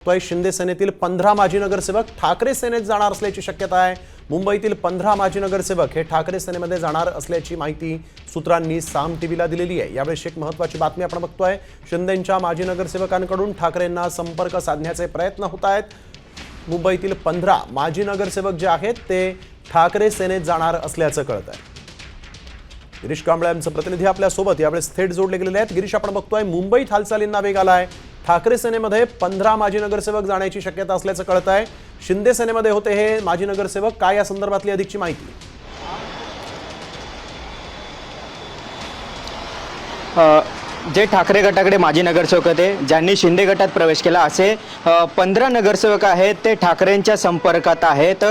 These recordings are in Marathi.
शिंदे सेनेतील 15 माजी नगरसेवक ठाकरे सेनेत जाणार असल्याची शक्यता आहे। मुंबईतील 15 माजी नगरसेवक हे ठाकरे सेनेमध्ये जाणार असल्याची माहिती सूत्रांनी साम टीव्हीला दिलेली आहे। यावेळी एक महत्त्वाची बातमी आपण बघतोय। शिंदेंच्या माजी नगरसेवकांकडून ठाकरेंना संपर्क साधण्याचे प्रयत्न होत आहेत। मुंबईतील 15 माजी नगरसेवक जे आहेत ते ठाकरे सेनेत जाणार असल्याचं कळत आहे। गिरीश कांबळे यांचे प्रतिनिधी आपल्या सोबत यावेळी थेट जोडले गेलेले आहेत। गिरीश, आपण बघतोय मुंबईत हालचालींना वेग आलाय। ठाकरे सेनेमध्ये 15 माजी नगरसेवक जाण्याची शक्यता असल्याचं कळत आहे। शिंदे सेनेमध्ये होते हे माजी नगरसेवक, काय या संदर्भातली अधिकची माहिती? जे ठाकरे गटाकडे माजी नगरसेवक होते ज्यांनी शिंदे गटात प्रवेश केला असे 15 नगरसेवक आहेत ते ठाकरेंच्या संपर्कात आहेत।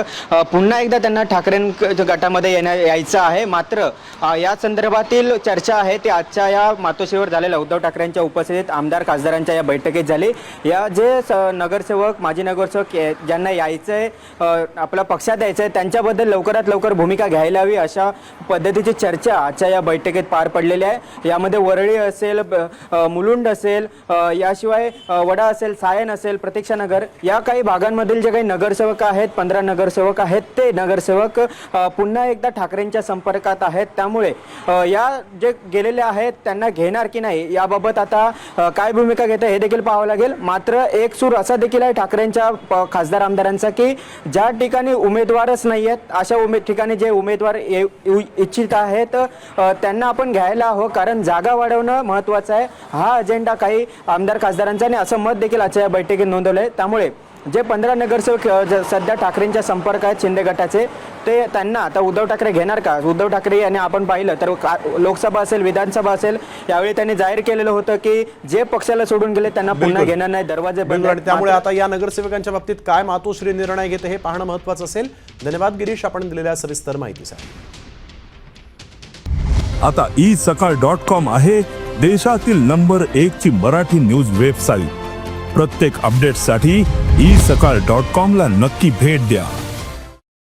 पुन्हा एकदा त्यांना ठाकरे गटामध्ये यायचं आहे। मात्र या संदर्भातील चर्चा आहे ती आजच्या या मातोश्रीवर झालेल्या उद्धव ठाकरेंच्या उपस्थितीत आमदार खासदारांच्या या बैठकीत झाली। या जे नगरसेवक माजी नगरसेवक ज्यांना यायचंय आपल्या पक्षात यायचंय त्यांच्याबद्दल लवकरात लवकर भूमिका घ्यायला हवी अशा पद्धतीची चर्चा आजच्या या बैठकीत पार पडलेली आहे। यामध्ये वरळी असेल, मुलुंड असेल, याशिवाय वडा असेल, सायन असेल, प्रतीक्षानगर या काही भागांमधील जे काही नगरसेवक आहेत 15 नगरसेवक आहेत ते नगरसेवक पुन्हा एकदा ठाकरेंच्या संपर्कात आहेत। त्यामुळे या जे गेलेले आहेत त्यांना घेणार की नाही याबाबत आता काय भूमिका घेते हे देखील पाहावं लागेल। मात्र एक सूर असा देखील आहे ठाकरेंच्या खासदार आमदारांचा की ज्या ठिकाणी उमेदवारच नाही आहेत अशा ठिकाणी जे उमेदवार इच्छित आहेत त्यांना आपण घ्यायला हवं, कारण जागा वाढवणं महत्त्वाचं आहे। हा अजेंडा काही आमदार खासदारांचा आणि असं मत देखील आजच्या बैठकीत नोंदवलं आहे। त्यामुळे जे 15 नगरसेवक सध्या ठाकरेंच्या संपर्क आहेत शिंदे गटाचे ते त्यांना आता उद्धव ठाकरे घेणार का? उद्धव ठाकरे यांनी आपण पाहिलं तर लोकसभा असेल, विधानसभा असेल, यावेळी त्यांनी जाहीर केलेलं होतं की जे पक्षाला सोडून गेले त्यांना पुन्हा घेणार नाही, दरवाजे बंद आहेत। त्यामुळे आता या नगरसेवकांच्या बाबतीत काय मातोश्री निर्णय घेते हे पाहणं महत्त्वाचं असेल। धन्यवाद गिरीश, आपण दिलेल्या सविस्तर माहितीसाठी। आता isakal.com आहे देशातील नंबर 1 ची मराठी न्यूज वेबसाईट। प्रत्येक अपडेटसाठी isakal.com ला नक्की भेट द्या।